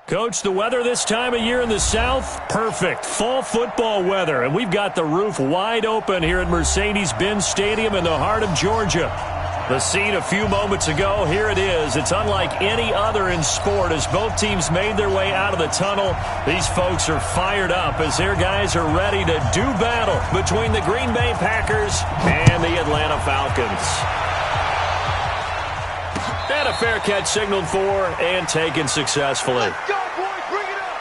Coach, the weather this time of year in the South, perfect. Fall football weather, and we've got the roof wide open here at Mercedes-Benz Stadium in the heart of Georgia. The scene a few moments ago, here it is. It's unlike any other in sport as both teams made their way out of the tunnel. These folks are fired up as their guys are ready to do battle between the Green Bay Packers and the Atlanta Falcons. And a fair catch signaled for and taken successfully. Let's go, boys. Bring it up.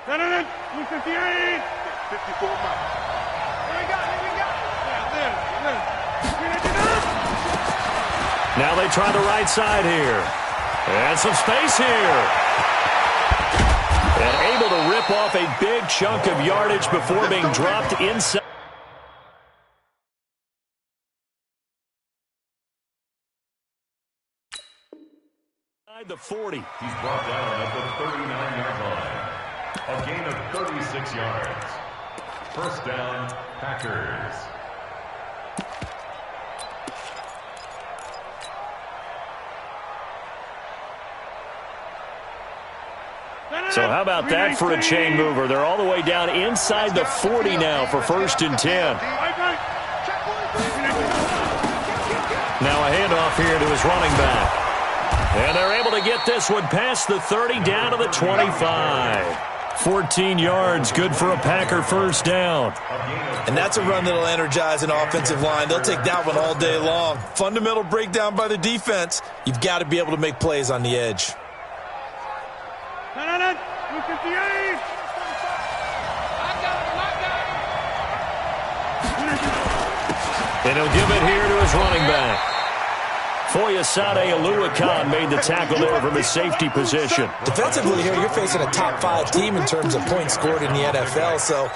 No. 58. 54 miles. Here we go. Yeah, Now they try the right side here. And some space here. And able to rip off a big chunk of yardage before being dropped inside. The 40. He's brought down at the 39-yard line. A gain of 36 yards. First down, Packers. So how about that for a chain mover? They're all the way down inside the 40 now for 1st and 10. Now a handoff here to his running back. And they're able to get this one past the 30 down to the 25. 14 yards, good for a Packer first down. And that's a run that'll energize an offensive line. They'll take that one all day long. Fundamental breakdown by the defense. You've got to be able to make plays on the edge. 58. And he'll give it here to his running back. Foyesade Oluwakan made the tackle there from his safety position. Defensively here, you're facing a top-5 team in terms of points scored in the NFL. So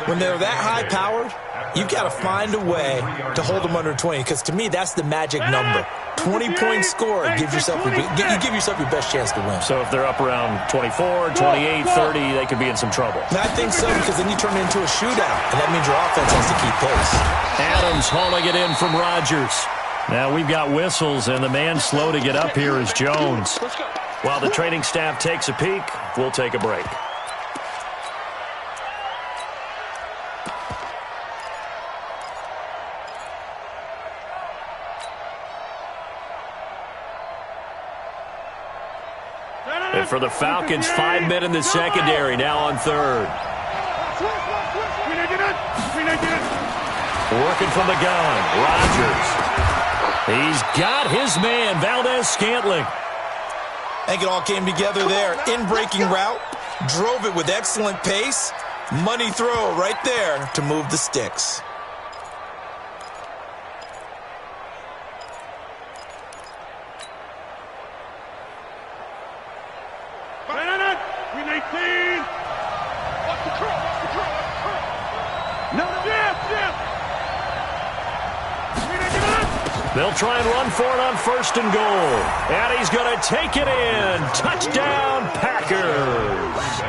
when they're that high-powered, you've got to find a way to hold them under 20. Because to me, that's the magic number. 20-point score, you give yourself your best chance to win. So if they're up around 24, 28, 30, they could be in some trouble. And I think so, because then you turn it into a shootout, and that means your offense has to keep pace. Adams hauling it in from Rodgers. Now we've got whistles, and the man slow to get up here is Jones. While the training staff takes a peek, we'll take a break. And for the Falcons, 5 men in the secondary, now on 3rd. Working from the gun, Rodgers. He's got his man, Valdez-Scantling. I think it all came together there. In-breaking route, drove it with excellent pace. Money throw right there to move the sticks. Green 18. Watch the curl. No. They'll try and run for it on 1st and goal. And he's going to take it in. Touchdown, Packers.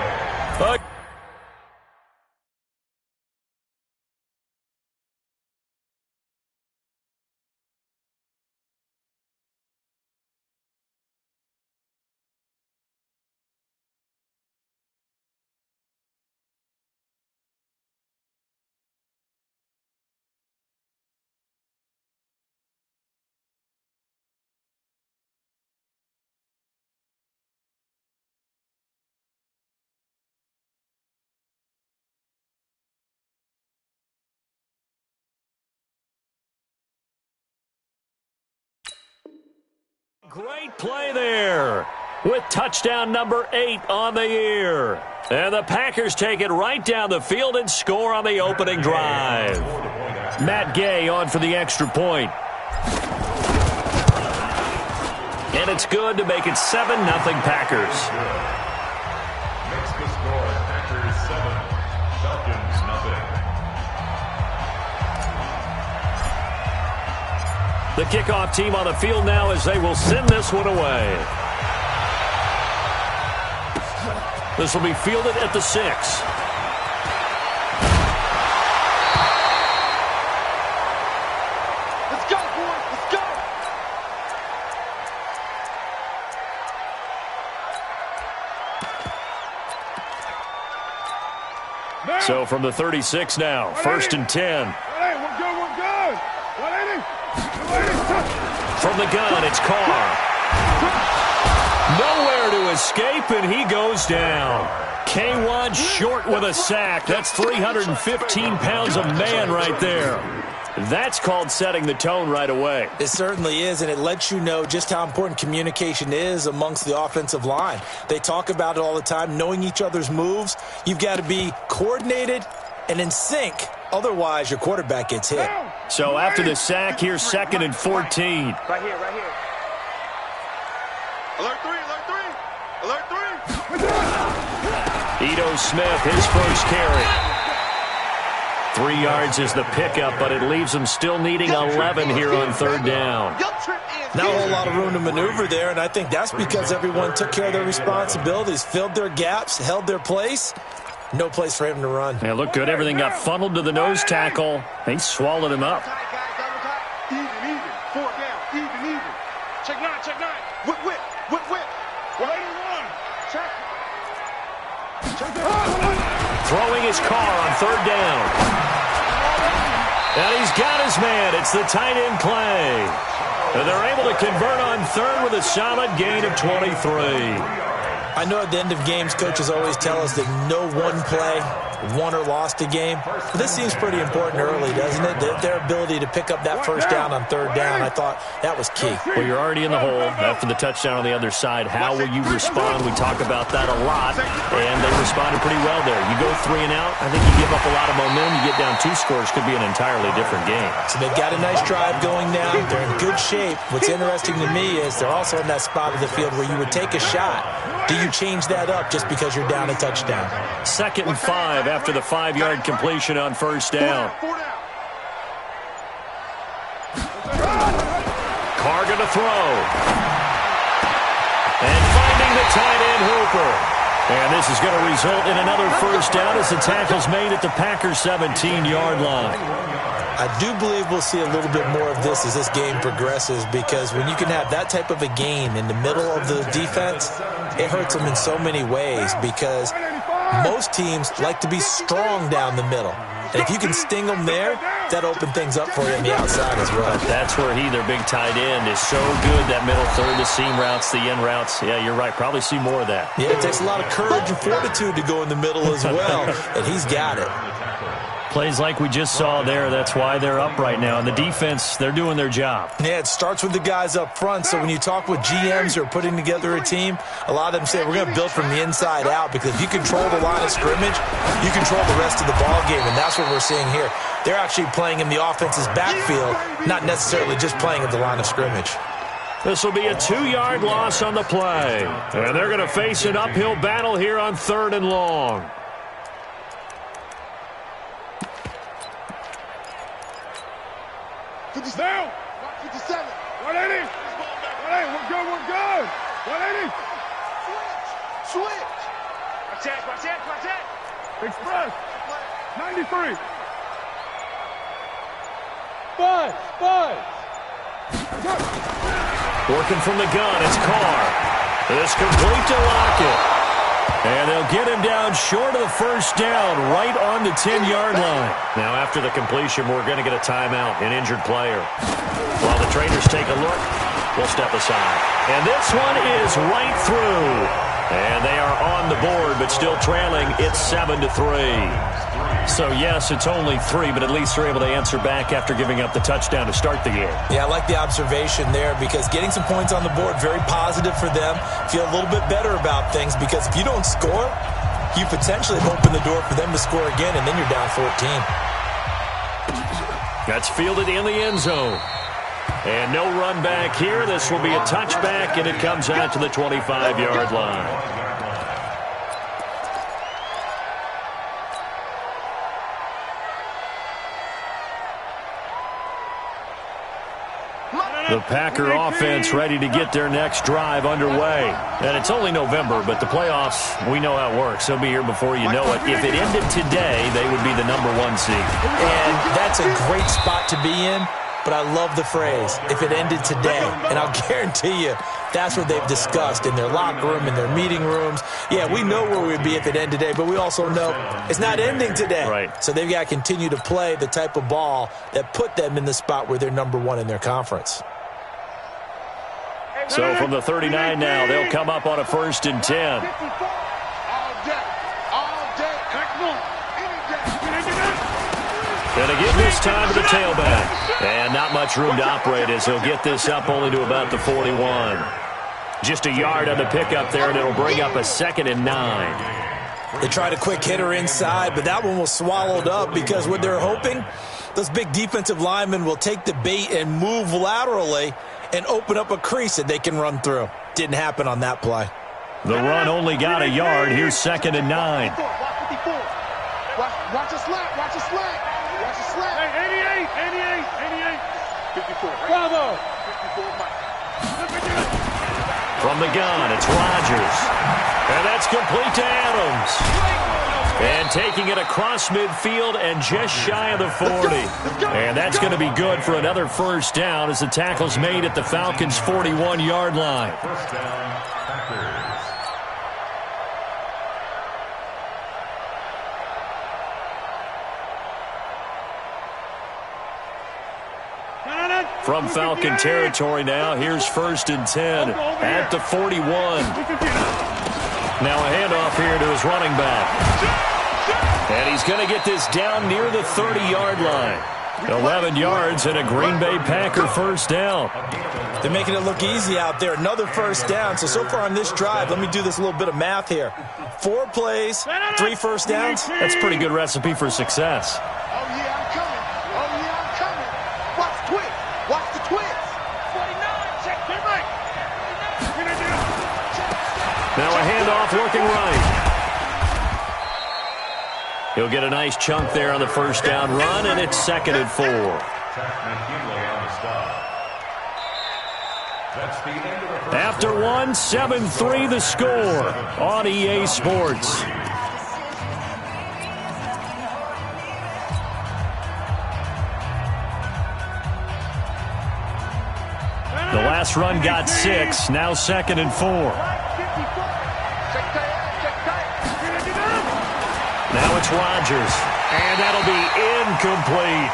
Great play there with touchdown number 8 on the year. And the Packers take it right down the field and score on the opening drive. Matt Gay on for the extra point. And it's good to make it 7-0 Packers. Makes the score Packers 7, Falcons 0. The kickoff team on the field now as they will send this one away. This will be fielded at the 6. Let's go, boys. Let's go. So from the 36 now, 1st and 10. Hey, we're good, we're good. 180. 180. From the gun, it's Carr. Nowhere to escape, and he goes down. K1 short with a sack. That's 315 pounds of man right there. That's called setting the tone right away. It certainly is, and it lets you know just how important communication is amongst the offensive line. They talk about it all the time, knowing each other's moves. You've got to be coordinated and in sync. Otherwise, your quarterback gets hit. So after the sack, here's 2nd and 14. Right here, right here. Alert 3, alert 3. Alert 3. Ito Smith, his first carry. 3 yards is the pickup, but it leaves them still needing 11 here on 3rd down. Not a whole lot of room to maneuver there, and I think that's because everyone took care of their responsibilities, filled their gaps, held their place. No place for him to run. Yeah, looked good. Everything got funneled to the nose tackle. They swallowed him up. Even. 4 down. Even. Check 9. Whip. 181. Check. Throwing his car on 3rd down. And he's got his man. It's the tight end Clay. And they're able to convert on 3rd with a solid gain of 23. I know at the end of games, coaches always tell us that no one play won or lost a game. But this seems pretty important early, doesn't it? Their ability to pick up that 1st down on 3rd down, I thought that was key. Well, you're already in the hole after the touchdown on the other side. How will you respond? We talk about that a lot, and they responded pretty well there. You go 3 and out, I think you give up a lot of momentum. You get down 2 scores, could be an entirely different game. So they've got a nice drive going now. They're in good shape. What's interesting to me is they're also in that spot of the field where you would take a shot. Do you change that up just because you're down a touchdown? 2nd and 5 after the 5-yard completion on 1st down. Carr going to throw. And finding the tight end Hooper. And this is going to result in another 1st down as the tackle's made at the Packers' 17-yard line. I do believe we'll see a little bit more of this as this game progresses, because when you can have that type of a gain in the middle of the defense, it hurts them in so many ways, because most teams like to be strong down the middle. And if you can sting them there, that opens things up for you on the outside as well. That's where their big tight end, is so good, that middle third, the seam routes, the end routes. Yeah, you're right. Probably see more of that. Yeah, it takes a lot of courage and fortitude to go in the middle as well, and he's got it. Plays like we just saw there, that's why they're up right now. And the defense, they're doing their job. Yeah, it starts with the guys up front. So when you talk with GMs who are putting together a team, a lot of them say, we're going to build from the inside out, because if you control the line of scrimmage, you control the rest of the ball game, and that's what we're seeing here. They're actually playing in the offense's backfield, not necessarily just playing at the line of scrimmage. This will be a 2-yard loss on the play. And they're going to face an uphill battle here on 3rd and long. Down. 57. 180. 180. We're good. 180. Switch. Watch that. Express. 93. Five. Working from the gun, it's Carr. It's complete to Lockett. And they'll get him down short of the 1st down, right on the 10-yard line. Now, after the completion, we're going to get a timeout, an injured player. While the trainers take a look, we'll step aside. And this one is right through. And they are on the board, but still trailing. It's 7-3. So, yes, it's only 3, but at least they're able to answer back after giving up the touchdown to start the game. Yeah, I like the observation there, because getting some points on the board, very positive for them. Feel a little bit better about things, because if you don't score, you potentially open the door for them to score again, and then you're down 14. That's fielded in the end zone. And no run back here. This will be a touchback, and it comes out to the 25-yard line. The Packer offense ready to get their next drive underway. And it's only November, but the playoffs, we know how it works. They'll be here before you know it. If it ended today, they would be the #1 seed. And that's a great spot to be in, but I love the phrase, if it ended today. And I'll guarantee you, that's what they've discussed in their locker room, in their meeting rooms. Yeah, we know where we'd be if it ended today, but we also know it's not ending today. Right. So they've got to continue to play the type of ball that put them in the spot where they're #1 in their conference. So from the 39 now, they'll come up on a 1st and 10. And again this time to the tailback. And not much room to operate as he'll get this up only to about the 41. Just a yard on the pickup there, and it'll bring up a 2nd and 9. They tried a quick hitter inside, but that one was swallowed up because what they're hoping, those big defensive linemen will take the bait and move laterally and open up a crease that they can run through. Didn't happen on that play. The run only got a yard. Here's 2nd and 9. Watch a slack, watch a slack. Watch a slack. Hey, 88. 54. Bravo. 54, Mike. From the gun, it's Rodgers. And that's complete to Adams. And taking it across midfield and just shy of the 40. And that's going to be good for another 1st down as the tackle's made at the Falcons' 41-yard line. 1st down, Packers. From Falcon territory now, here's 1st and 10 at the 41. Now a handoff here to his running back. And he's going to get this down near the 30-yard line. 11 yards and a Green Bay Packer 1st down. They're making it look easy out there. Another 1st down. So far on this drive, let me do this little bit of math here. 4 plays, 3 1st downs. That's a pretty good recipe for success. Oh, yeah, I'm coming. Oh, yeah, I'm coming. Watch the twist. Watch the twist. 49, check. Get right. Now a handoff looking right. He'll get a nice chunk there on the 1st down run, and it's 2nd and 4. After one, 7-3 the score on EA Sports. The last run got 6, now 2nd and 4. Now it's Rodgers, and that'll be incomplete.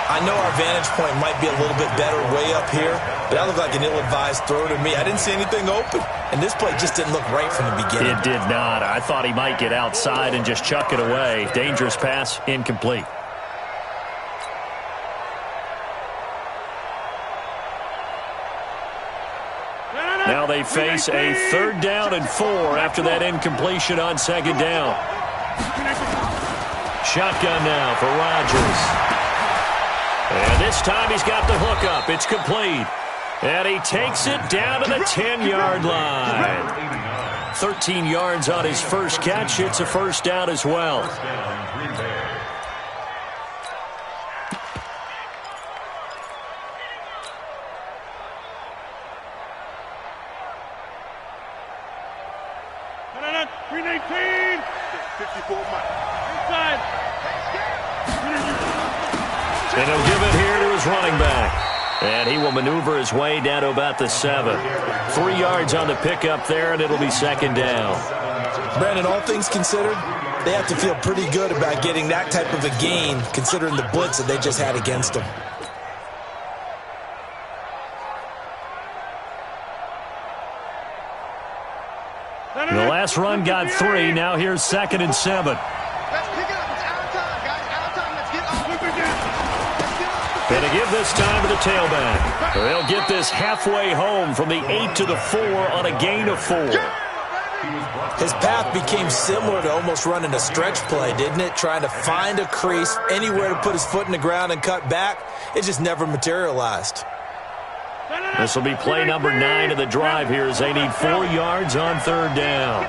I know our vantage point might be a little bit better way up here, but that looked like an ill-advised throw to me. I didn't see anything open, and this play just didn't look right from the beginning. It did not. I thought he might get outside and just chuck it away. Dangerous pass, incomplete. Now they face a 3rd down and 4 after that incompletion on 2nd down. Shotgun now for Rodgers. And this time he's got the hook up. It's complete. And he takes it down to the 10-yard line. 13 yards on his first catch. It's a 1st down as well. Green 18. 54, Mike. Inside. And he'll give it here to his running back. And he will maneuver his way down to about the 7. 3 yards on the pickup there, and it'll be 2nd down. Brandon, all things considered, they have to feel pretty good about getting that type of a gain, considering the blitz that they just had against them. The last run got 3. Now here's 2nd and 7. Let's pick it up. It's out of time, guys. Out of time. Let's get off. And to give this time to the tailback. They'll get this halfway home from the 8 to the 4 on a gain of 4. His path became similar to almost running a stretch play, didn't it? Trying to find a crease, anywhere to put his foot in the ground and cut back. It just never materialized. This will be play number 9 of the drive here as they need 4 yards on 3rd down.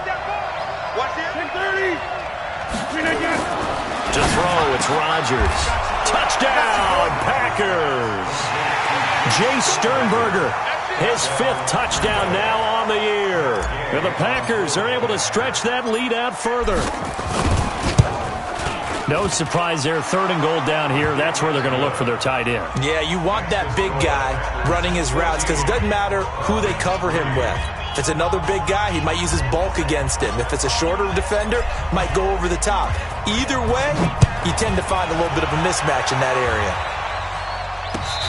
To throw, it's Rodgers. Touchdown, Packers. Jay Sternberger. His 5th touchdown now on the year. And the Packers are able to stretch that lead out further. No surprise there, 3rd and goal down here. That's where they're going to look for their tight end. Yeah, you want that big guy running his routes because it doesn't matter who they cover him with. If it's another big guy, he might use his bulk against him. If it's a shorter defender, might go over the top. Either way, you tend to find a little bit of a mismatch in that area.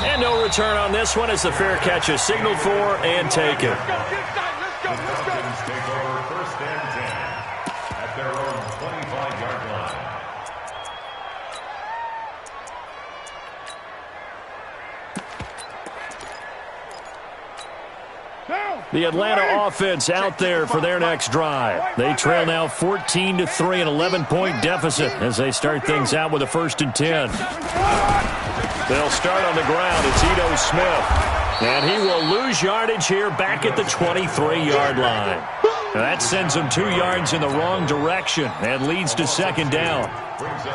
And no return on this one as the fair catch is signaled for and taken. The Falcons take over 1st and 10 at their own 25-yard line. The Atlanta offense out there for their next drive. They trail now 14-3, an 11-point deficit as they start things out with a 1st and 10. They'll start on the ground. It's Ito Smith. And he will lose yardage here back at the 23-yard line. Now that sends him 2 yards in the wrong direction and leads to 2nd down.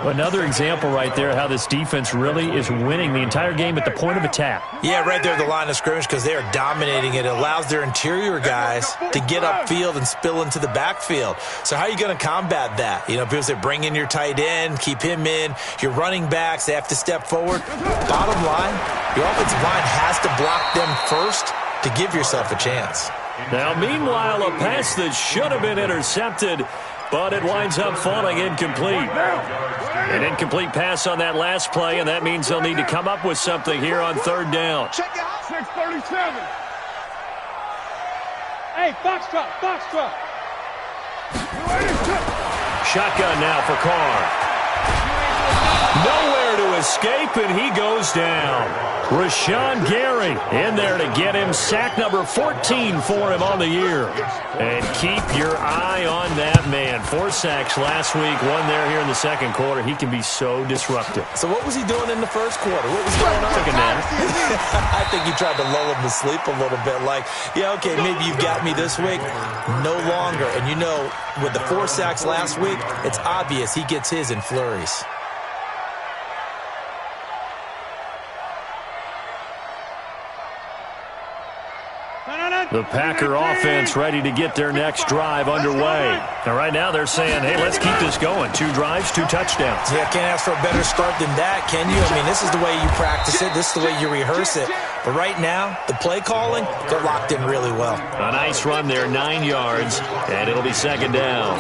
Another example right there how this defense really is winning the entire game at the point of attack. Yeah, right there at the line of scrimmage because they are dominating it. It allows their interior guys to get upfield and spill into the backfield. So how are you going to combat that? You know, people say bring in your tight end, keep him in. Your running backs, they have to step forward. Bottom line, your offensive line has to block them first to give yourself a chance. Now, meanwhile, a pass that should have been intercepted, but it winds up falling incomplete. An incomplete pass on that last play, and that means they'll need to come up with something here on 3rd down. 6:37. Hey, Foxtrot, Foxtrot. Shotgun now for Carr. Nowhere to escape, and he goes down. Rashawn Gary in there to get him sack number 14 for him on the year. And keep your eye on that man. 4 sacks last week, 1 there here in the 2nd quarter. He can be so disruptive. So what was he doing in the 1st quarter? What was going on? Took a nap. I think he tried to lull him to sleep a little bit. Like, yeah, okay, maybe you've got me this week. No longer. And you know, with the 4 sacks last week, it's obvious he gets his in flurries. The Packer offense ready to get their next drive underway. Now, right now they're saying, hey, let's keep this going. 2 drives, 2 touchdowns. Yeah, can't ask for a better start than that, can you? I mean, this is the way you practice it. This is the way you rehearse it. But right now, the play calling, they're locked in really well. A nice run there, 9 yards, and it'll be 2nd down.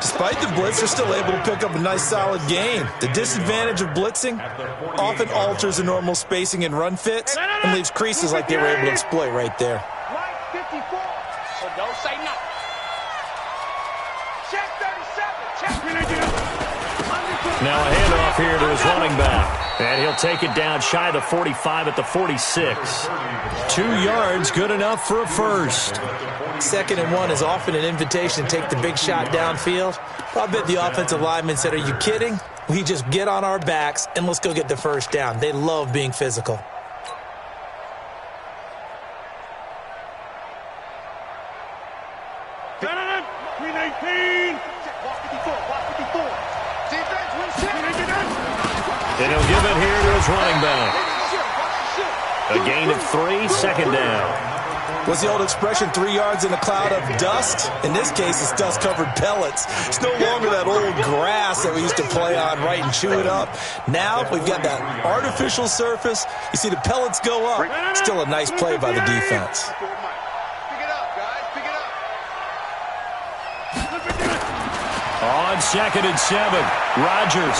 Despite the blitz, they're still able to pick up a nice, solid gain. The disadvantage of blitzing often alters the normal spacing and run fits and leaves creases like they were able to exploit right there. 54. So don't say nothing. Check 37. Now a handoff here to his running back. And he'll take it down shy of the 45 at the 46. 2 yards, good enough for a first. 2nd and 1 is often an invitation to take the big shot downfield. I bet the offensive lineman said, are you kidding? We just get on our backs and let's go get the 1st down. They love being physical. And he'll give it here to his running back. A gain of 3, 2nd down. What's the old expression, 3 yards in a cloud of dust? In this case, it's dust-covered pellets. It's no longer that old grass that we used to play on, right, and chew it up. Now we've got that artificial surface. You see the pellets go up. Still a nice play by the defense. Pick it up, guys. Pick it up. On 2nd and 7, Rodgers.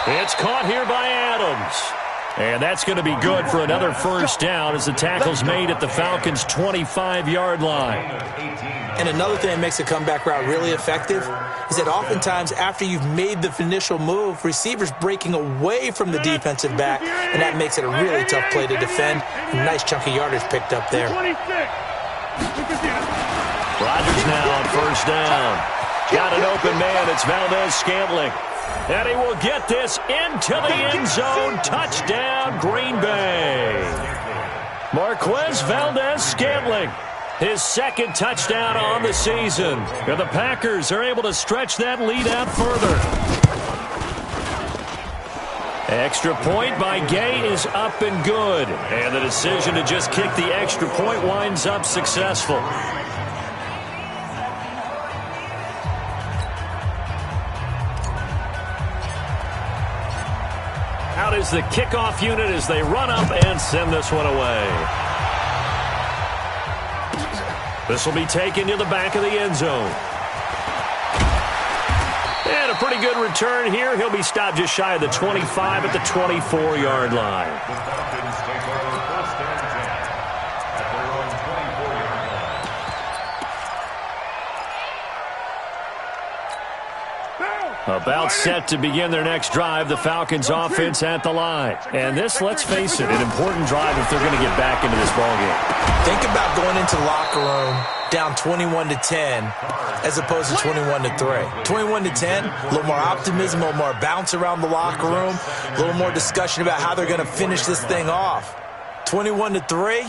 It's caught here by Adams. And that's going to be good for another 1st down as the tackle's made at the Falcons' 25-yard line. And another thing that makes a comeback route really effective is that oftentimes after you've made the initial move, receivers breaking away from the defensive back, and that makes it a really tough play to defend. A nice chunk of yardage picked up there. Rodgers now on 1st down. Got an open man. It's Valdez-Scantling. And he will get this into the end zone. Touchdown, Green Bay. Marquez Valdez-Scantling, his 2nd touchdown on the season. And the Packers are able to stretch that lead out further. Extra point by Gay is up and good. And the decision to just kick the extra point winds up successful. Out is the kickoff unit as they run up and send this one away. This will be taken to the back of the end zone. And a pretty good return here. He'll be stopped just shy of the 25 at the 24-yard line. The Falcons take over first and 10 at their own 24-yard line. About set to begin their next drive, the Falcons offense at the line. And this, let's face it, an important drive if they're going to get back into this ballgame. Think about going into the locker room down 21-10 as opposed to 21-3. 21-10, a little more optimism, a little more bounce around the locker room, a little more discussion about how they're going to finish this thing off. 21-3,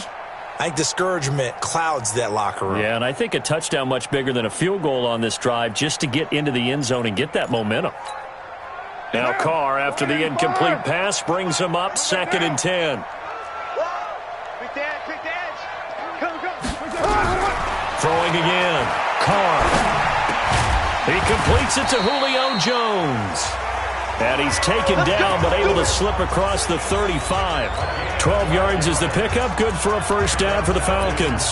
I think discouragement clouds that locker room. Yeah, and I think a touchdown much bigger than a field goal on this drive just to get into the end zone and get that momentum. Now Carr, after the incomplete pass, brings him up 2nd and 10. Throwing again. Carr. He completes it to Julio Jones. And he's taken down but able to slip across the 35. 12 yards is the pickup. Good for a first down for the Falcons.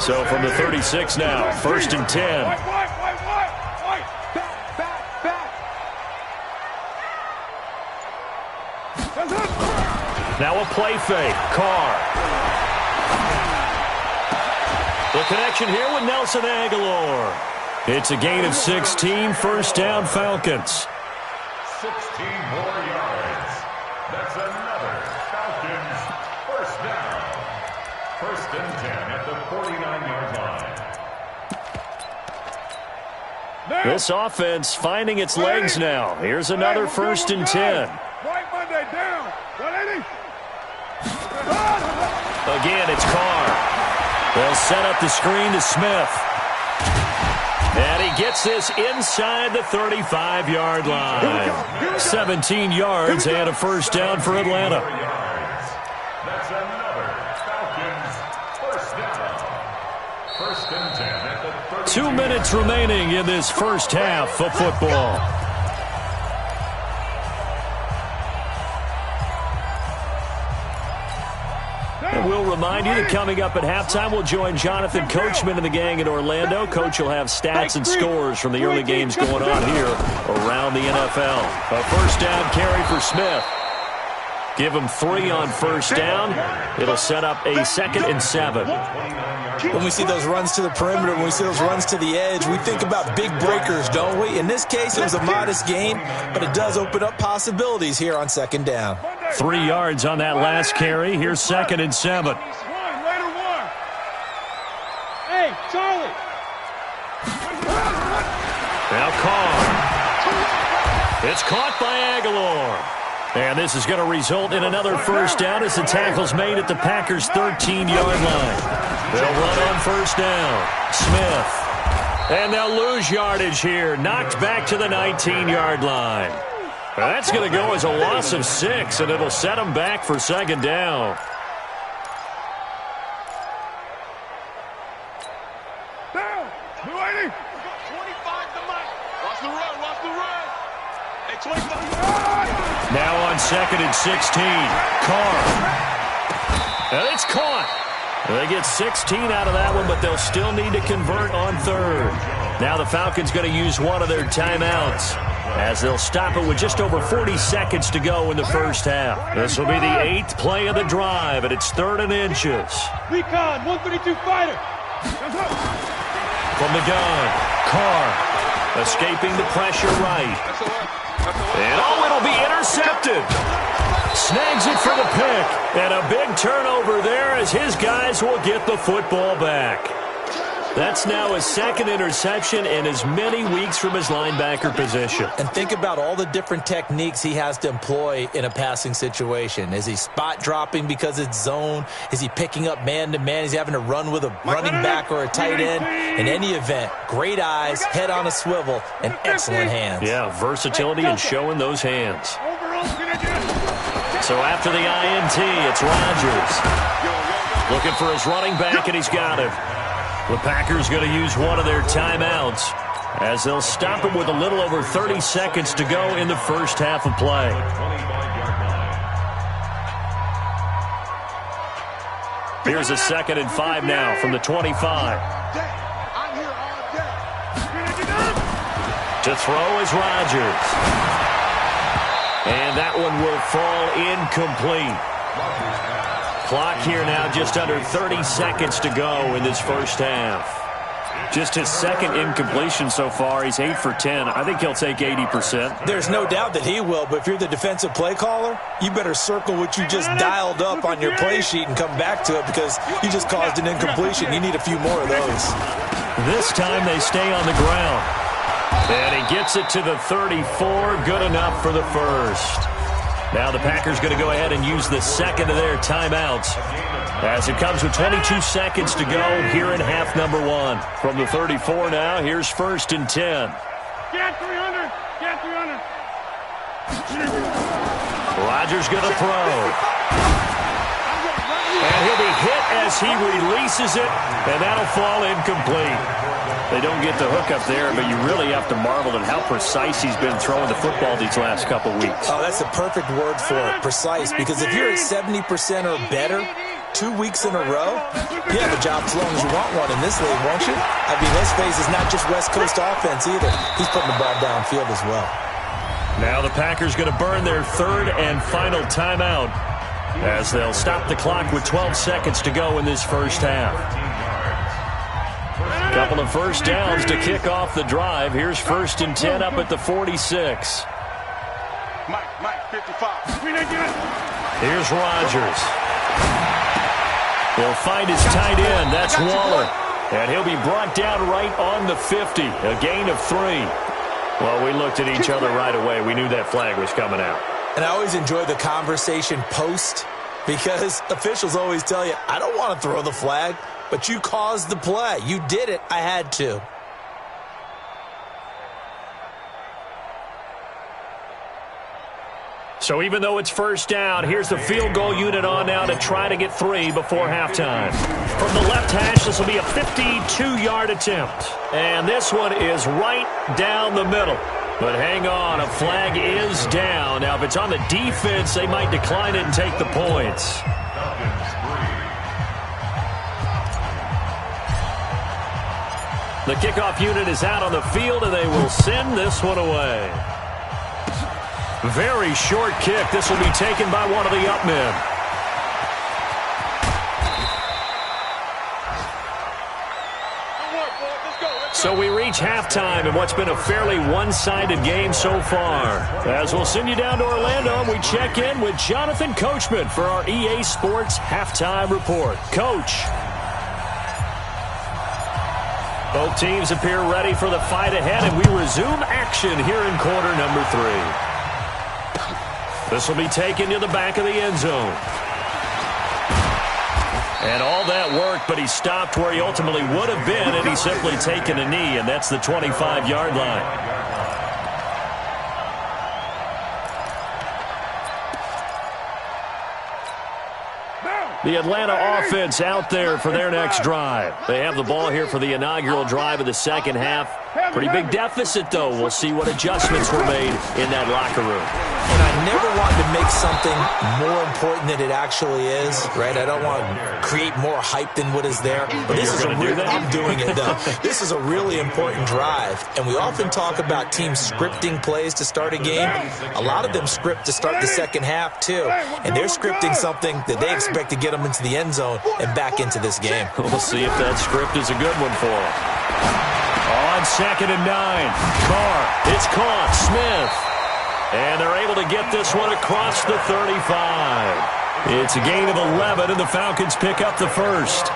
So from the 36 now, 1st and 10. Now a play fake. Carr. The connection here with Nelson Aguilar. It's a gain of 16, first down Falcons. 16 more yards. That's another Falcons first down. 1st and 10 at the 49-yard line. This offense finding its legs now. Here's another 1st and 10. Right Monday down. 180. Again, it's Carr. They'll set up the screen to Smith. And he gets this inside the 35-yard line. 17 yards and a first down for Atlanta. That's another Falcons first down. 1st and 10 at the 2 minutes remaining in this first half of football. And we'll remind you that coming up at halftime, we'll join Jonathan Coachman and the gang in Orlando. Coach will have stats and scores from the early games going on here around the NFL. A first down carry for Smith. Give him 3 on first down. It'll set up a 2nd and 7. When we see those runs to the perimeter, when we see those runs to the edge, we think about big breakers, don't we? In this case, it was a modest gain, but it does open up possibilities here on 2nd down. 3 yards on that last carry. Here's 2nd and 7. Hey, Charlie. Now Carr. It's caught by Aguilar. And this is going to result in another first down as the tackle's made at the Packers' 13-yard line. They'll run on first down. Smith. And they'll lose yardage here. Knocked back to the 19-yard line. That's going to go as a loss of 6, and it'll set them back for 2nd down. Down. 280. 25 to Mike. Watch the run. Watch the run. Hey, 25. Now on 2nd and 16. Carr. And it's caught. They get 16 out of that one, but they'll still need to convert on 3rd. Now the Falcons going to use one of their timeouts as they'll stop it with just over 40 seconds to go in the first half. This will be the 8th play of the drive, and it's 3rd and inches. Recon, 132 fighter. From the gun, Carr escaping the pressure right. And it'll be intercepted. Snags it for the pick. And a big turnover there as his guys will get the football back. That's now his second interception in as many weeks from his linebacker position. And think about all the different techniques he has to employ in a passing situation. Is he spot dropping because it's zone? Is he picking up man-to-man? Is he having to run with a running back or a tight end? In any event, great eyes, head on a swivel, and excellent hands. Yeah, versatility and showing those hands. So after the INT, it's Rodgers. Looking for his running back, and he's got him. The Packers going to use one of their timeouts as they'll stop him with a little over 30 seconds to go in the first half of play. Here's a 2nd and 5 now from the 25. To throw is Rodgers. And that one will fall incomplete. Clock here now just under 30 seconds to go in this first half. Just his second incompletion so far. He's 8 for 10. I think he'll take 80%. There's no doubt that he will, but if you're the defensive play caller, you better circle what you just dialed up on your play sheet and come back to it because you just caused an incompletion. You need a few more of those. This time they stay on the ground. And he gets it to the 34. Good enough for the first. Now the Packers going to go ahead and use the second of their timeouts as it comes with 22 seconds to go here in half number 1. From the 34 now, here's 1st and 10. Get 300. Get 300. Rodgers going to throw. And he'll be hit as he releases it, and that'll fall incomplete. They don't get the hook up there, but you really have to marvel at how precise he's been throwing the football these last couple weeks. Oh, that's the perfect word for it, precise, because if you're at 70% or better 2 weeks in a row, you have a job as long as you want one in this league, won't you? I mean, let's face it, it's not just West Coast offense either. He's putting the ball downfield as well. Now the Packers going to burn their 3rd and final timeout as they'll stop the clock with 12 seconds to go in this first half. Couple of first downs to kick off the drive. Here's 1st and 10 up at the 46. Mike, 55. Here's Rodgers. He'll find his tight end. That's Waller. And he'll be brought down right on the 50. A gain of 3. Well, we looked at each other right away. We knew that flag was coming out. And I always enjoy the conversation post because officials always tell you, I don't want to throw the flag. But you caused the play. You did it. I had to. So even though it's first down, here's the field goal unit on now to try to get 3 before halftime. From the left hash, this will be a 52-yard attempt. And this one is right down the middle. But hang on, a flag is down. Now, if it's on the defense, they might decline it and take the points. The kickoff unit is out on the field, and they will send this one away. Very short kick. This will be taken by one of the up men. So we reach halftime in what's been a fairly one-sided game so far. As we'll send you down to Orlando, we check in with Jonathan Coachman for our EA Sports Halftime Report. Coach. Both teams appear ready for the fight ahead, and we resume action here in quarter number 3. This will be taken to the back of the end zone. And all that worked, but he stopped where he ultimately would have been, and he's simply taken a knee, and that's the 25-yard line. The Atlanta offense out there for their next drive. They have the ball here for the inaugural drive of the second half. Pretty big deficit, though. We'll see what adjustments were made in that locker room. And I never want to make something more important than it actually is, right? I don't want to create more hype than what is there. But this is I'm doing it, though. This is a really important drive. And we often talk about teams scripting plays to start a game. A lot of them script to start the second half, too. And they're scripting something that they expect to get them into the end zone and back into this game. We'll see if that script is a good one for them. On 2nd and 9, Carr, it's caught, Smith. And they're able to get this one across the 35. It's a gain of 11, and the Falcons pick up the first.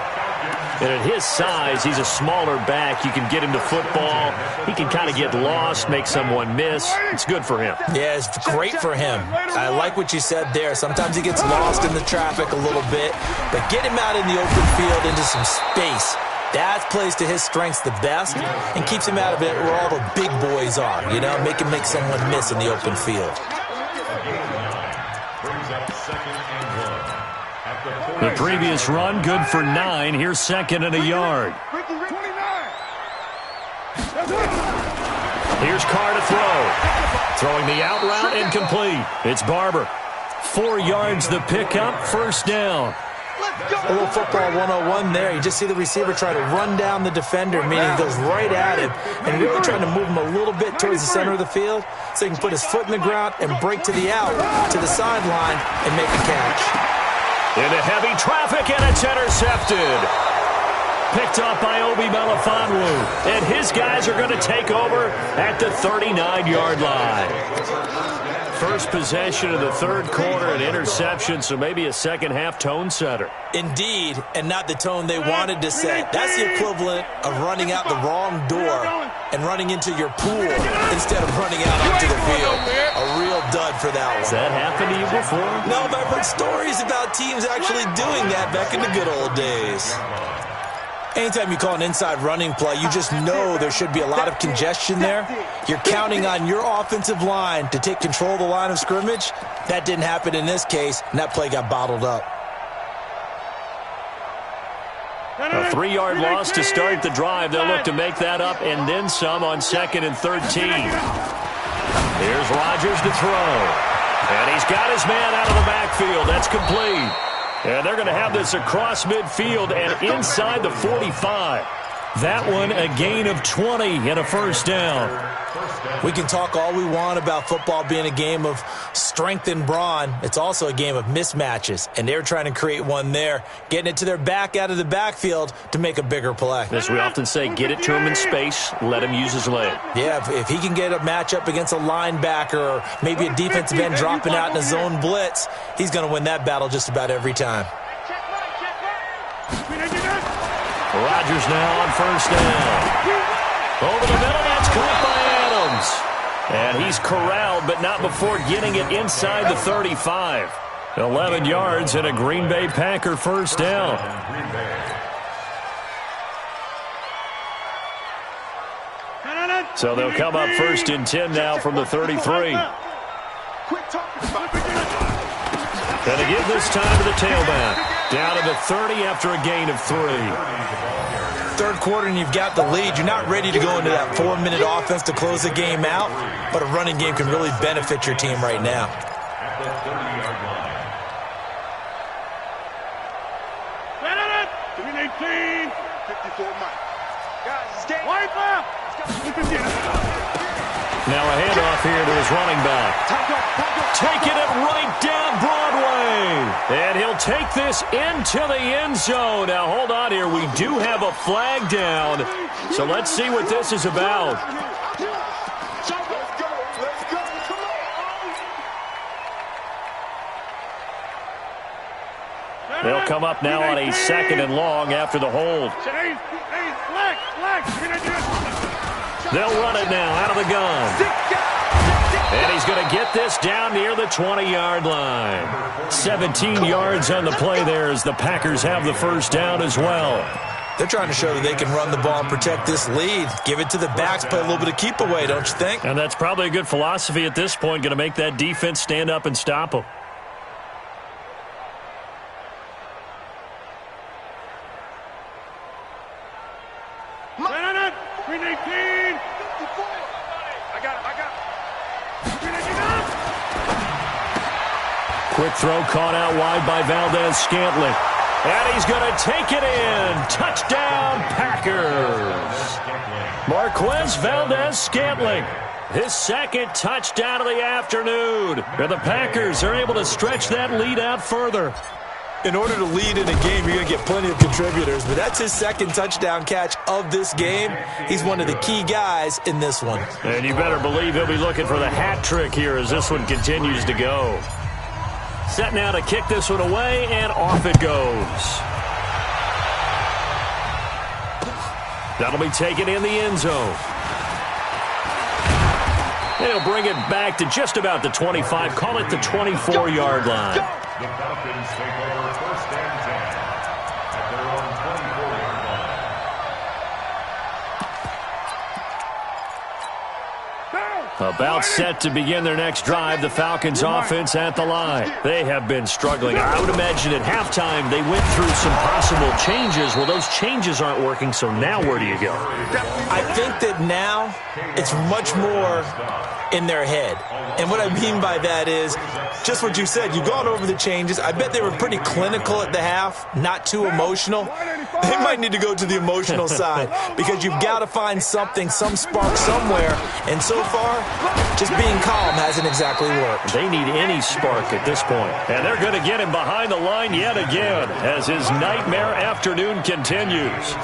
And at his size, he's a smaller back. You can get him to football. He can kind of get lost, make someone miss. It's good for him. Yeah, it's great for him. I like what you said there. Sometimes he gets lost in the traffic a little bit, but get him out in the open field into some space. That plays to his strengths the best and keeps him out of it where all the big boys are, you know, make him make someone miss in the open field. The previous run, good for 9. Here's second and a yard. Here's Carr to throw. Throwing the out route incomplete. It's Barber. 4 yards the pickup, first down. A little football 101 there. You just see the receiver try to run down the defender, meaning he goes right at him and really trying to move him a little bit towards the center of the field so he can put his foot in the ground and break to the out, to the sideline, and make a catch. Into heavy traffic, and it's intercepted. Picked off by Obi Melifonwu. And his guys are going to take over at the 39-yard line. First possession of the third quarter, an interception, so maybe a second-half tone setter. Indeed, and not the tone they wanted to set. That's the equivalent of running out the wrong door and running into your pool instead of running out onto the field. A real dud for that one. Has that happened to you before? No, but I've heard stories about teams actually doing that back in the good old days. Anytime you call an inside running play, you just know there should be a lot of congestion there. You're counting on your offensive line to take control of the line of scrimmage. That didn't happen in this case, and that play got bottled up. A 3-yard loss to start the drive. They'll look to make that up and then some on 2nd and 13. Here's Rodgers to throw. And he's got his man out of the backfield. That's complete. And they're going to have this across midfield and inside the 45. That one a gain of 20 and a first down. We can talk all we want about football being a game of strength and brawn. It's also a game of mismatches, and they're trying to create one there, getting it to their back out of the backfield to make a bigger play. As we often say, get it to him in space, let him use his leg. Yeah, if he can get a matchup against a linebacker or maybe a defensive end dropping out in a zone blitz, he's going to win that battle just about every time. Rodgers now on first down. Over the middle, that's caught by Adams. And he's corralled, but not before getting it inside the 35. 11 yards and a Green Bay Packer first down. So they'll come up 1st and 10 now from the 33. And to give this time to the tailback. Down to the 30 after a gain of 3. Third quarter and you've got the lead. You're not ready to go into that 4-minute offense to close the game out, but a running game can really benefit your team right now. At the 30-yard line. 18. 54 Mike. Guys, it's game. Wipe up. Now a handoff here to his running back. Taking it right down Broadway. And he'll take this into the end zone. Now hold on here. We do have a flag down. So let's see what this is about. They'll come up now on a 2nd and long after the hold. They'll run it now out of the gun. And he's going to get this down near the 20-yard line. 17 yards on the play there as the Packers have the first down as well. They're trying to show that they can run the ball and protect this lead. Give it to the backs, play a little bit of keep away, don't you think? And that's probably a good philosophy at this point, going to make that defense stand up and stop them. Quick throw caught out wide by Valdez-Scantling. And he's going to take it in. Touchdown, Packers. Marquez Valdez-Scantling. His second touchdown of the afternoon. And the Packers are able to stretch that lead out further. In order to lead in a game, you're going to get plenty of contributors, but that's his second touchdown catch of this game. He's one of the key guys in this one. And you better believe he'll be looking for the hat trick here as this one continues to go. Set now to kick this one away, and off it goes. That'll be taken in the end zone. They'll bring it back to just about the 25. Call it the 24-yard line. The Falcons take over first and 10 at their own 24-yard line. About set to begin their next drive. The Falcons offense at the line. They have been struggling. I would imagine at halftime they went through some possible changes. Well, those changes aren't working, so now where do you go? I think that now it's much more in their head. And what I mean by that is just what you said. You've gone over the changes. I bet they were pretty clinical at the half, not too emotional. They might need to go to the emotional side because you've got to find something, some spark somewhere. And so far, just being calm hasn't exactly worked. They need any spark at this point. And they're going to get him behind the line yet again as his nightmare afternoon continues.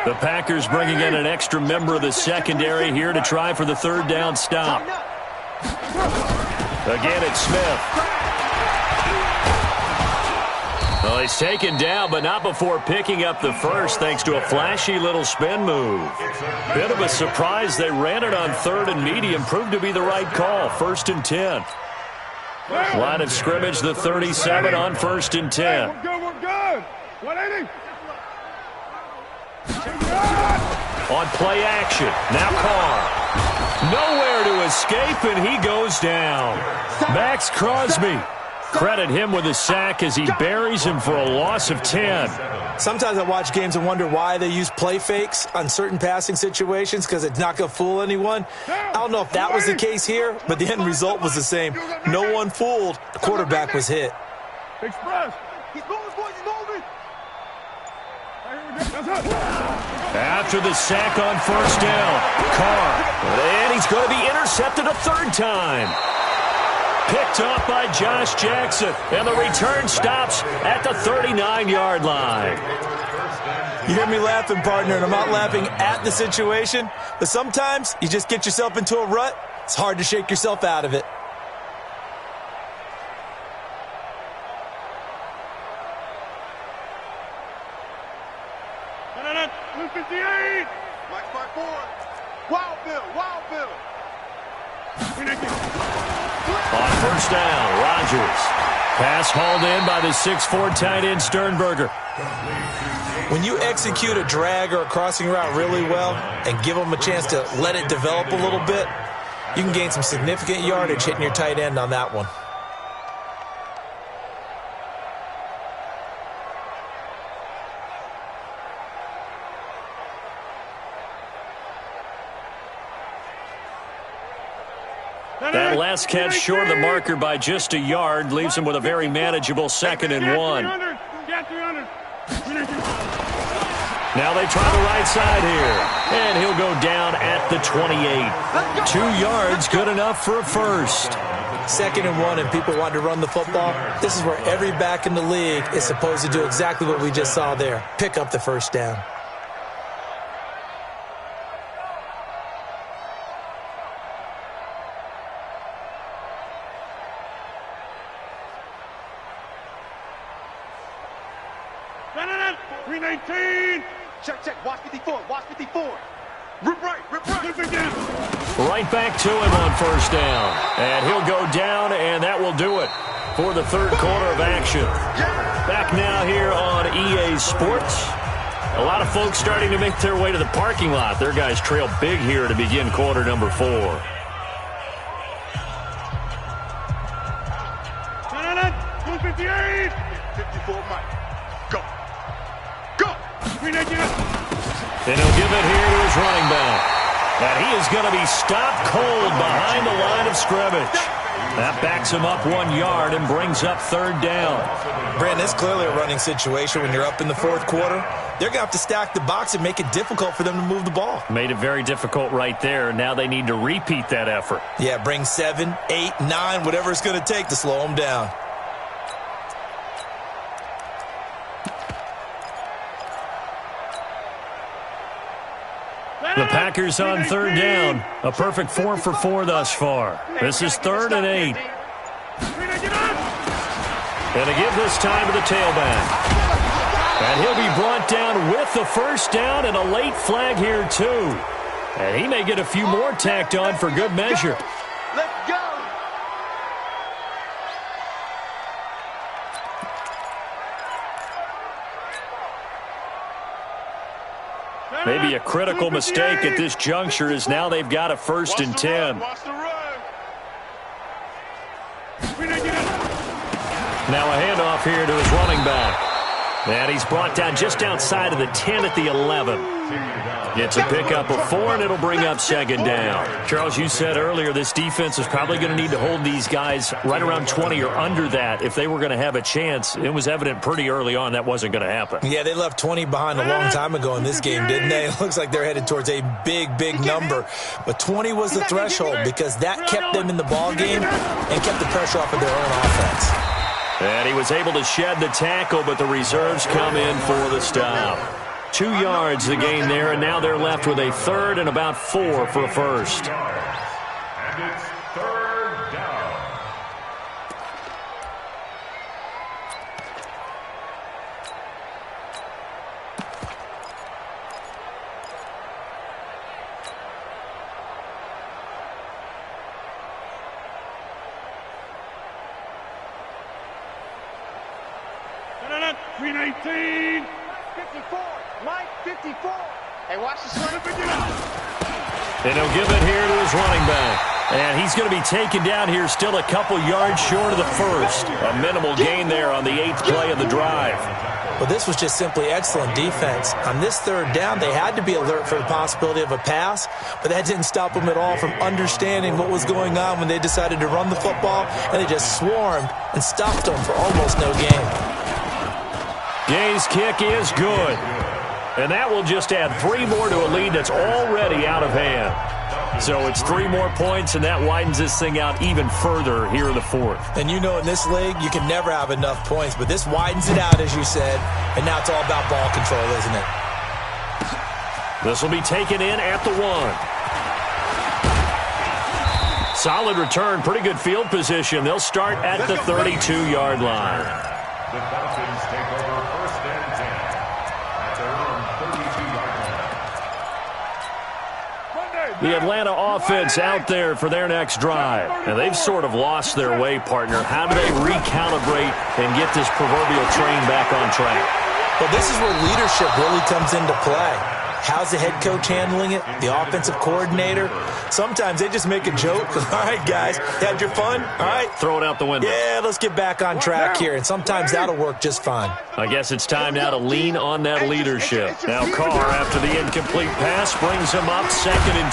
The Packers bringing in an extra member of the secondary here to try for the third down stop. Again, it's Smith. Well, he's taken down, but not before picking up the first thanks to a flashy little spin move. Bit of a surprise. They ran it on third and medium. Proved to be the right call. First and 10. Line of scrimmage, the 37 on first and 10. We're good, we're good. 180. On play action. Now Carr. Nowhere to escape, and he goes down. Max Crosby. Credit him with a sack as he buries him for a loss of 10. Sometimes I watch games and wonder why they use play fakes on certain passing situations because it's not going to fool anyone. I don't know if that was the case here, but the end result was the same. No one fooled. The quarterback was hit. Express. He's moving, boys, he's moving. After the sack on first down, Carr. And he's going to be intercepted a third time. Picked off by Josh Jackson, and the return stops at the 39-yard line. You hear me laughing, partner, and I'm not laughing at the situation, but sometimes you just get yourself into a rut. It's hard to shake yourself out of it. Mike 5-4. Wild Bill, Wild Bill. On first down, Rodgers. Pass hauled in by the 6'4" tight end Sternberger. When you execute a drag or a crossing route really well and give them a chance to let it develop a little bit, you can gain some significant yardage hitting your tight end on that one. That last catch short of the marker by just a yard leaves him with a very manageable 2nd and 1. Now they try the right side here, and he'll go down at the 28. 2 yards, good enough for a first. 2nd and 1, and people want to run the football. This is where every back in the league is supposed to do exactly what we just saw there. Pick up the first down. Check, watch 54, watch 54. Rip right. Right back to him on first down. And he'll go down, and that will do it for the third quarter of action. Back now here on EA Sports. A lot of folks starting to make their way to the parking lot. Their guys trail big here to begin quarter number 4. 258. 54, Mike. Go. And he'll give it here to his running back. And he is going to be stopped cold behind the line of scrimmage. That backs him up 1 yard and brings up third down. Brandon, it's clearly a running situation when you're up in the fourth quarter. They're going to have to stack the box and make it difficult for them to move the ball. Made it very difficult right there. Now they need to repeat that effort. Yeah, bring 7, 8, 9, whatever it's going to take to slow them down. The Packers on third down. A perfect 4 for 4 thus far. This is 3rd and 8. And to give this time to the tailback. And he'll be brought down with the first down and a late flag here, too. And he may get a few more tacked on for good measure. Let's go. Maybe a critical mistake at this juncture is now they've got a 1st and 10. Now a handoff here to his running back. And he's brought down just outside of the 10 at the 11. It's a pickup of 4, and it'll bring up 2nd down. Charles, you said earlier this defense is probably going to need to hold these guys right around 20 or under that if they were going to have a chance. It was evident pretty early on that wasn't going to happen. Yeah, they left 20 behind a long time ago in this game, didn't they? It looks like they're headed towards a big, big number. But 20 was the threshold because that kept them in the ball game and kept the pressure off of their own offense. And he was able to shed the tackle, but the reserves come in for the stop. 2 yards the gain there, and now they're left with a 3rd and about 4 for a first. And it's 3rd down. Green 18. 54. Mike, 54. Hey, watch the swing. And he'll give it here to his running back. And he's going to be taken down here still a couple yards short of the first. A minimal gain there on the 8th play of the drive. Well, this was just simply excellent defense. On this 3rd down, they had to be alert for the possibility of a pass, but that didn't stop them at all from understanding what was going on when they decided to run the football, and they just swarmed and stopped them for almost no gain. Gay's kick is good. And that will just add 3 more to a lead that's already out of hand. So it's 3 more points, and that widens this thing out even further here in the 4th. And you know in this league, you can never have enough points, but this widens it out, as you said, and now it's all about ball control, isn't it? This will be taken in at the 1. Solid return, pretty good field position. They'll start at the 32-yard line. The Falcons take over 1st and 10 at their own 32-yard line. The Atlanta offense out there for their next drive. And they've sort of lost their way, partner. How do they recalibrate and get this proverbial train back on track? Well, this is where leadership really comes into play. How's the head coach handling it? The offensive coordinator? Sometimes they just make a joke. All right, guys, had your fun? All right. Throw it out the window. Yeah, let's get back on track here. And sometimes that'll work just fine. I guess it's time now to lean on that leadership. Now Carr, after the incomplete pass, brings him up 2nd and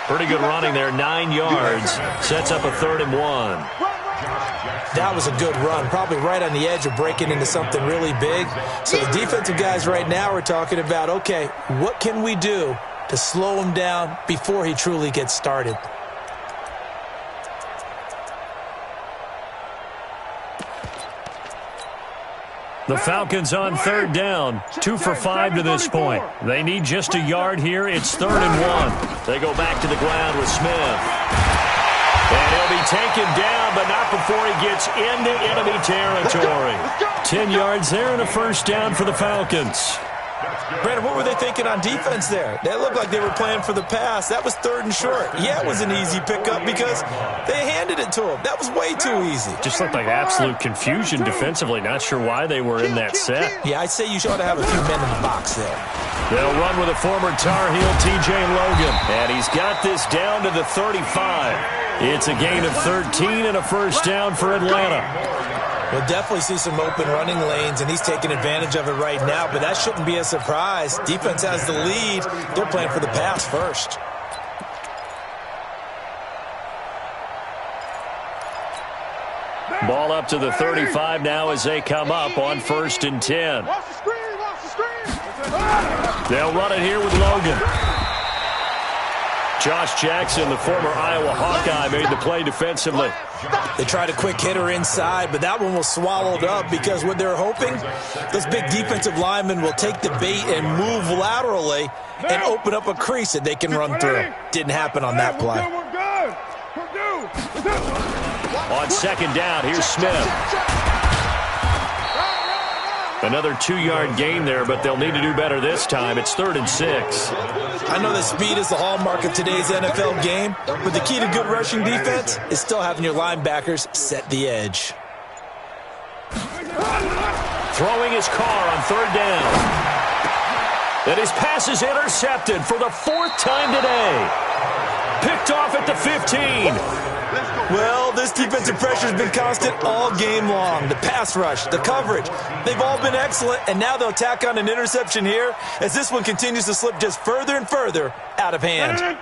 10. Pretty good running there, 9 yards. Sets up a 3rd and 1. That was a good run, probably right on the edge of breaking into something really big. So the defensive guys right now are talking about, okay, what can we do to slow him down before he truly gets started? The Falcons on 3rd down, 2 for 5 to this point. They need just a yard here. It's 3rd and 1. They go back to the ground with Smith. And he'll be taken down, but not before he gets into enemy territory. 10 yards there and a 1st down for the Falcons. Brandon, what were they thinking on defense there? They looked like they were playing for the pass. That was 3rd and short. Yeah, it was an easy pickup because they handed it to him. That was way too easy. Just looked like absolute confusion defensively. Not sure why they were in that set. Yeah, I'd say you ought to have a few men in the box there. They'll run with a former Tar Heel, T.J. Logan. And he's got this down to the 35. It's a gain of 13 and a 1st down for Atlanta. We'll definitely see some open running lanes, and he's taking advantage of it right now, but that shouldn't be a surprise. Defense has the lead. They're playing for the pass first. Ball up to the 35 now as they come up on 1st and 10. They'll run it here with Logan. Josh Jackson, the former Iowa Hawkeye, made the play defensively. They tried a quick hitter inside, but that one was swallowed up because what they're hoping, those big defensive linemen will take the bait and move laterally and open up a crease that they can run through. Didn't happen on that play. On 2nd down, here's Smith. Another 2-yard gain there, but they'll need to do better this time. It's 3rd and 6. I know that speed is the hallmark of today's NFL game, but the key to good rushing defense is still having your linebackers set the edge. Throwing his car on 3rd down. And his pass is intercepted for the 4th time today. Picked off at the 15. Well, this defensive pressure has been constant all game long. The pass rush, the coverage, they've all been excellent, and now they'll tack on an interception here as this one continues to slip just further and further out of hand.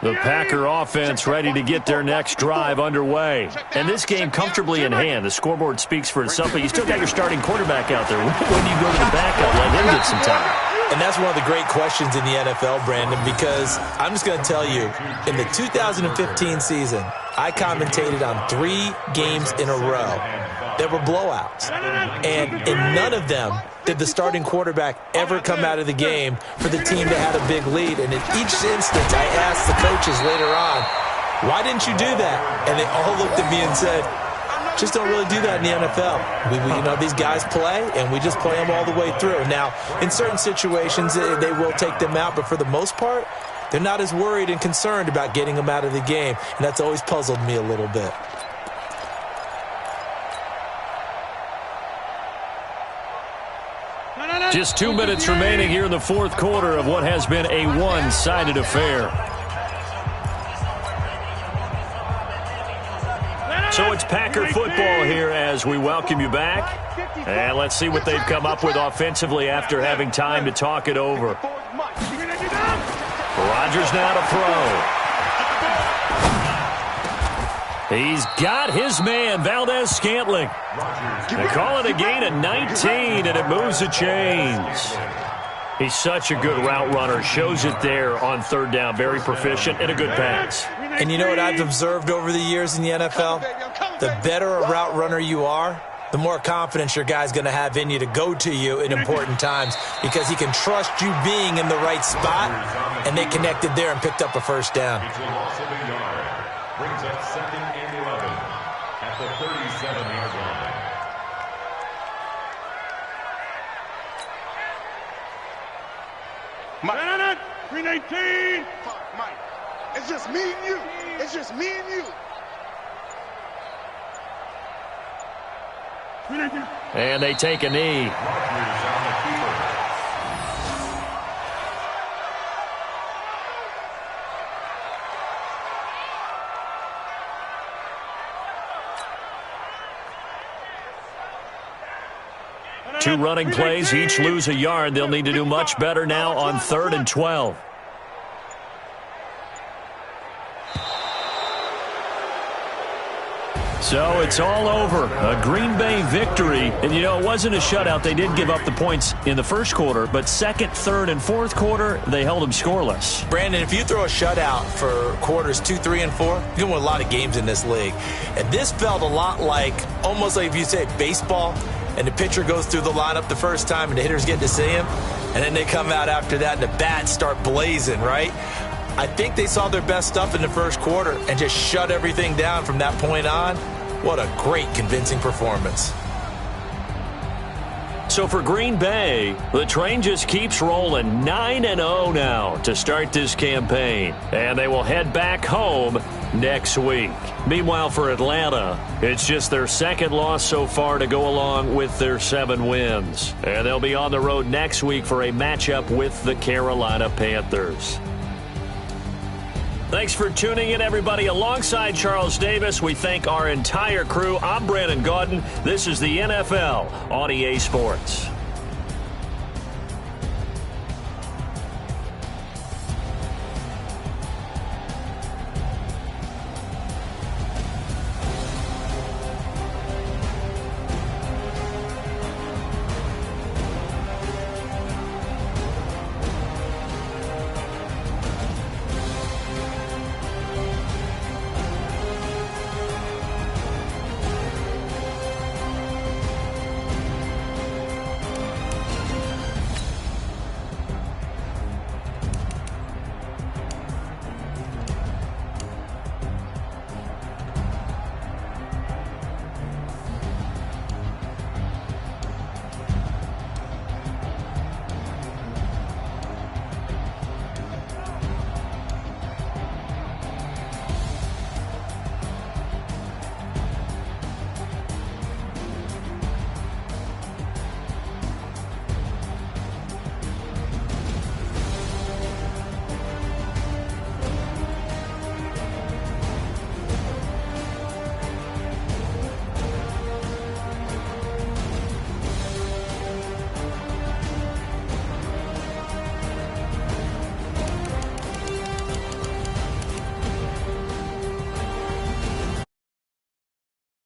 The Packer offense ready to get their next drive underway. And this game comfortably in hand. The scoreboard speaks for itself, but you still got your starting quarterback out there. When do you go to the backup? Let him get some time. And that's one of the great questions in the NFL, Brandon, because I'm just going to tell you, in the 2015 season, I commentated on 3 games in a row that were blowouts. And in none of them did the starting quarterback ever come out of the game for the team that had a big lead. And in each instance, I asked the coaches later on, why didn't you do that? And they all looked at me and said, just don't really do that in the NFL. These guys play, and we just play them all the way through. Now, in certain situations, they will take them out, but for the most part, they're not as worried and concerned about getting them out of the game, and that's always puzzled me a little bit. Just 2 minutes remaining here in the 4th quarter of what has been a one-sided affair. So it's Packer football here as we welcome you back. And let's see what they've come up with offensively after having time to talk it over. Rodgers now to throw. He's got his man, Valdez-Scantling. They call it a gain of 19, and it moves the chains. He's such a good route runner. Shows it there on 3rd down. Very proficient and a good pass. And you know what I've observed over the years in the NFL? The better a route runner you are, the more confidence your guy's going to have in you to go to you in important times because he can trust you being in the right spot, and they connected there and picked up a 1st down. Brings up 2nd and 11 at the 37-yard line. Mike. 319. Mike, it's just me and you. It's just me and you. And they take a knee. Rodgers on the keeper. Two running plays, each lose a yard. They'll need to do much better now on 3rd and 12. So it's all over. A Green Bay victory. And, it wasn't a shutout. They did give up the points in the 1st quarter, but 2nd, 3rd, and 4th quarter, they held them scoreless. Brandon, if you throw a shutout for quarters 2, 3, and 4, you can win a lot of games in this league. And this felt a lot almost like if you say baseball, and the pitcher goes through the lineup the first time and the hitters get to see him, and then they come out after that and the bats start blazing, right? I think they saw their best stuff in the 1st quarter and just shut everything down from that point on. What a great, convincing performance. So for Green Bay, the train just keeps rolling 9-0 now to start this campaign. And they will head back home next week. Meanwhile, for Atlanta, it's just their 2nd loss so far to go along with their 7 wins. And they'll be on the road next week for a matchup with the Carolina Panthers. Thanks for tuning in, everybody. Alongside Charles Davis, we thank our entire crew. I'm Brandon Gaudin. This is the NFL on EA Sports.